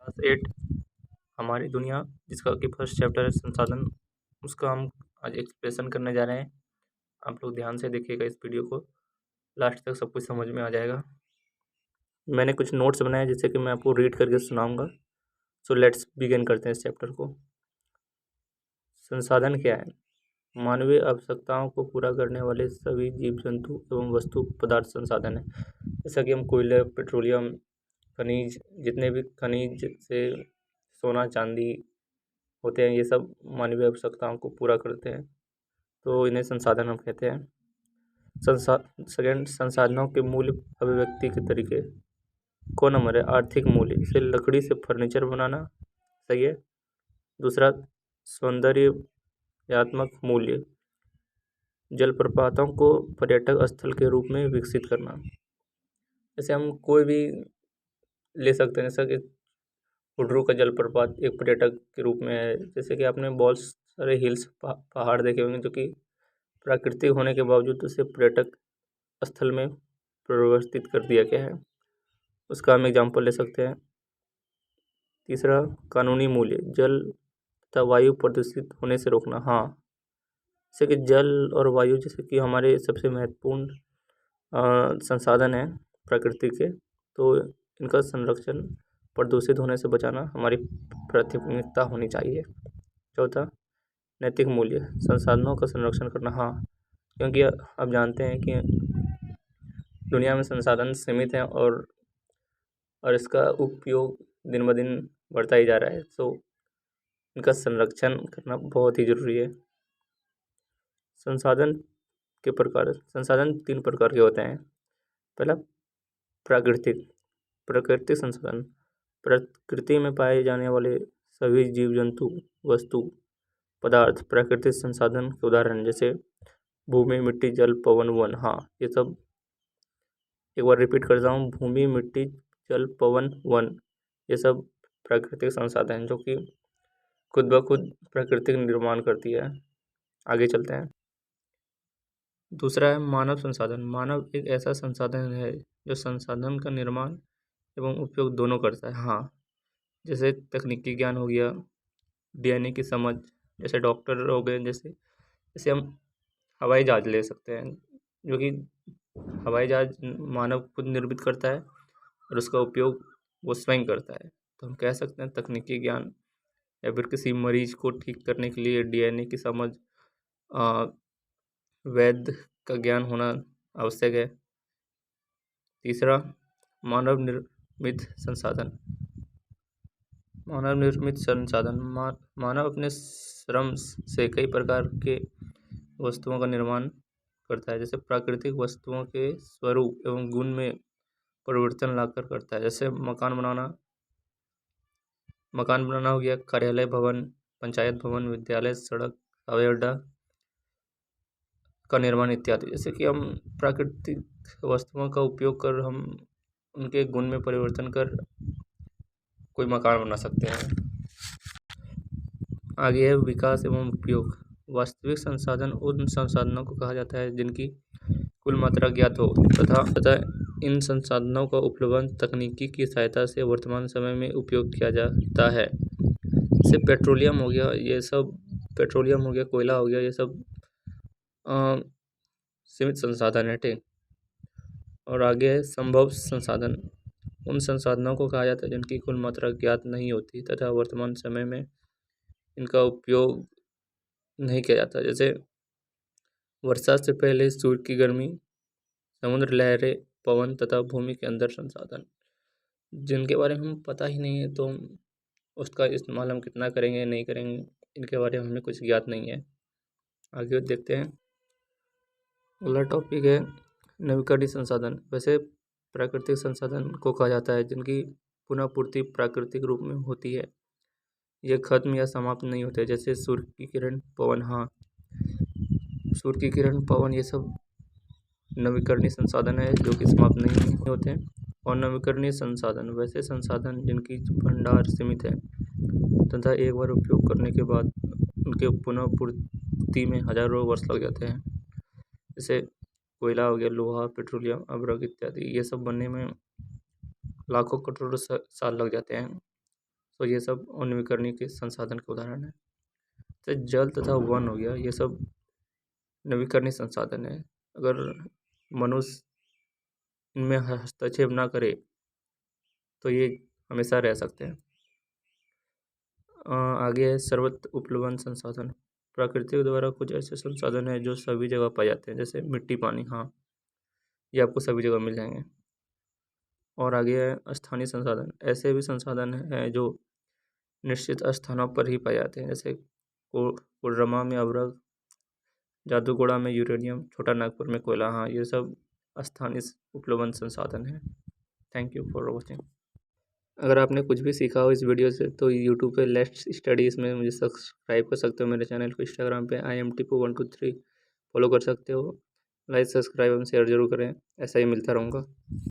Class 8 हमारी दुनिया, जिसका कि फर्स्ट चैप्टर है संसाधन, उसका हम आज एक्सप्रेशन करने जा रहे हैं। आप लोग ध्यान से देखिएगा इस वीडियो को, लास्ट तक सब कुछ समझ में आ जाएगा। मैंने कुछ नोट्स बनाए जिससे कि मैं आपको रीड करके सुनाऊंगा। सो लेट्स बिगिन करते हैं इस चैप्टर को। संसाधन क्या है? मानवीय आवश्यकताओं को पूरा करने वाले सभी जीव जंतु एवं वस्तु पदार्थ संसाधन है। जैसा कि हम कोयले, पेट्रोलियम, खनिज, जितने भी खनिज से सोना चांदी होते हैं, ये सब मानवीय आवश्यकताओं को पूरा करते हैं, तो इन्हें संसाधन हम कहते हैं। सेकेंड, संसाधनों के मूल्य अभिव्यक्ति के तरीके। कौन नंबर है? आर्थिक मूल्य, जैसे लकड़ी से फर्नीचर बनाना, सही है। दूसरा, सौंदर्यात्मक मूल्य, जलप्रपातों को पर्यटक स्थल के रूप में विकसित करना। जैसे हम कोई भी ले सकते हैं, जैसा कि हुड्रू का जलप्रपात एक पर्यटक के रूप में है। जैसे कि आपने बहुत सारे हिल्स पहाड़ देखे होंगे जो कि प्राकृतिक होने के बावजूद उसे पर्यटक स्थल में परिवर्तित कर दिया गया है, उसका हम एग्जाम्पल ले सकते हैं। तीसरा, कानूनी मूल्य, जल तथा वायु प्रदूषित होने से रोकना। हाँ, जैसे कि जल और वायु जैसे कि हमारे सबसे महत्वपूर्ण संसाधन है प्रकृति के, तो इनका संरक्षण, प्रदूषित होने से बचाना हमारी प्राथमिकता होनी चाहिए। चौथा, नैतिक मूल्य, संसाधनों का संरक्षण करना। हाँ, क्योंकि आप जानते हैं कि दुनिया में संसाधन सीमित हैं और इसका उपयोग दिन ब दिन बढ़ता ही जा रहा है, तो इनका संरक्षण करना बहुत ही ज़रूरी है। संसाधन के प्रकार, संसाधन 3 प्रकार के होते हैं। पहला, प्राकृतिक संसाधन, प्रकृति में पाए जाने वाले सभी जीव जंतु, वस्तु, पदार्थ प्राकृतिक संसाधन के उदाहरण, जैसे भूमि, मिट्टी, जल, पवन, वन। हाँ, ये सब एक बार रिपीट करता हूँ, भूमि, मिट्टी, जल, पवन, वन, ये सब प्राकृतिक संसाधन हैं जो कि खुद ब खुद प्राकृतिक निर्माण करती है। आगे चलते हैं। दूसरा है मानव संसाधन। मानव एक ऐसा संसाधन है जो संसाधन का निर्माण एवं उपयोग दोनों करता है। हाँ, जैसे तकनीकी ज्ञान हो गया, डीएनए की समझ, जैसे डॉक्टर हो गए, जैसे हम हवाई जहाज ले सकते हैं, जो कि हवाई जहाज मानव खुद निर्मित करता है और उसका उपयोग वो स्वयं करता है। तो हम कह सकते हैं तकनीकी ज्ञान, या फिर किसी मरीज को ठीक करने के लिए डीएनए की समझ, वैद्य का ज्ञान होना आवश्यक है। तीसरा, मानव निर्मित संसाधन। मानव अपने श्रम से कई प्रकार के वस्तुओं का निर्माण करता है, जैसे प्राकृतिक वस्तुओं के स्वरूप एवं गुण में परिवर्तन लाकर करता है। जैसे मकान बनाना हो गया, कार्यालय भवन, पंचायत भवन, विद्यालय, सड़क, हवाई अड्डा का निर्माण इत्यादि। जैसे कि हम प्राकृतिक वस्तुओं का उपयोग कर हम उनके गुण में परिवर्तन कर कोई मकान बना सकते हैं। आगे है विकास एवं उपयोग। वास्तविक संसाधन उन संसाधनों को कहा जाता है जिनकी कुल मात्रा ज्ञात हो तथा इन संसाधनों का उपलब्ध तकनीकी की सहायता से वर्तमान समय में उपयोग किया जाता है। जैसे पेट्रोलियम हो गया, कोयला हो गया, ये सब सीमित संसाधन है, ठीक। और आगे है संभव संसाधन। उन संसाधनों को कहा जाता है जिनकी कुल मात्रा ज्ञात नहीं होती तथा वर्तमान समय में इनका उपयोग नहीं किया जाता। जैसे वर्षा से पहले सूर्य की गर्मी, समुद्र लहरें, पवन तथा भूमि के अंदर संसाधन, जिनके बारे में हमें पता ही नहीं है, तो उसका इस्तेमाल हम कितना करेंगे नहीं करेंगे, इनके बारे में हमें कुछ ज्ञात नहीं है। आगे देखते हैं। अगला टॉपिक है नवीकरणीय संसाधन। वैसे प्राकृतिक संसाधन को कहा जाता है जिनकी पुनः पूर्ति प्राकृतिक रूप में होती है, ये खत्म या समाप्त नहीं होते। जैसे सूर्य की किरण, पवन। हाँ, सूर्य की किरण, पवन, ये सब नवीकरणीय संसाधन है जो कि समाप्त नहीं होते हैं। और नवीकरणीय संसाधन वैसे संसाधन जिनकी भंडार सीमित है तथा एक बार उपयोग करने के बाद उनके पुनः पूर्ति में हजारों वर्ष लग जाते हैं। जैसे कोयला हो गया, लोहा, पेट्रोलियम, अभ्रक इत्यादि, ये सब बनने में लाखों करोड़ों साल लग जाते हैं। तो ये सब नवीकरणीय के संसाधन के उदाहरण हैं। तो जल तथा वन हो गया, ये सब नवीकरणीय संसाधन है। अगर मनुष्य इनमें हस्तक्षेप ना करे तो ये हमेशा रह सकते हैं। आगे है सर्वत्र उपलब्ध संसाधन। प्रकृति के द्वारा कुछ ऐसे संसाधन हैं जो सभी जगह पाए जाते हैं, जैसे मिट्टी, पानी। हाँ, ये आपको सभी जगह मिल जाएंगे। और आगे है स्थानीय संसाधन। ऐसे भी संसाधन हैं जो निश्चित स्थानों पर ही पाए जाते हैं, जैसे कोडरमा में अवरक, जादूगोड़ा में यूरेनियम, छोटा नागपुर में कोयला। हाँ, ये सब स्थानीय उपलब्ध संसाधन हैं। Thank you for watching. अगर आपने कुछ भी सीखा हो इस वीडियो से तो यूट्यूब पे लेट्स स्टडी इसमें मुझे सब्सक्राइब कर सकते हो। मेरे चैनल को इंस्टाग्राम पे IMTPO123 फॉलो कर सकते हो। लाइक, सब्सक्राइब एवं शेयर जरूर करें। ऐसा ही मिलता रहूँगा।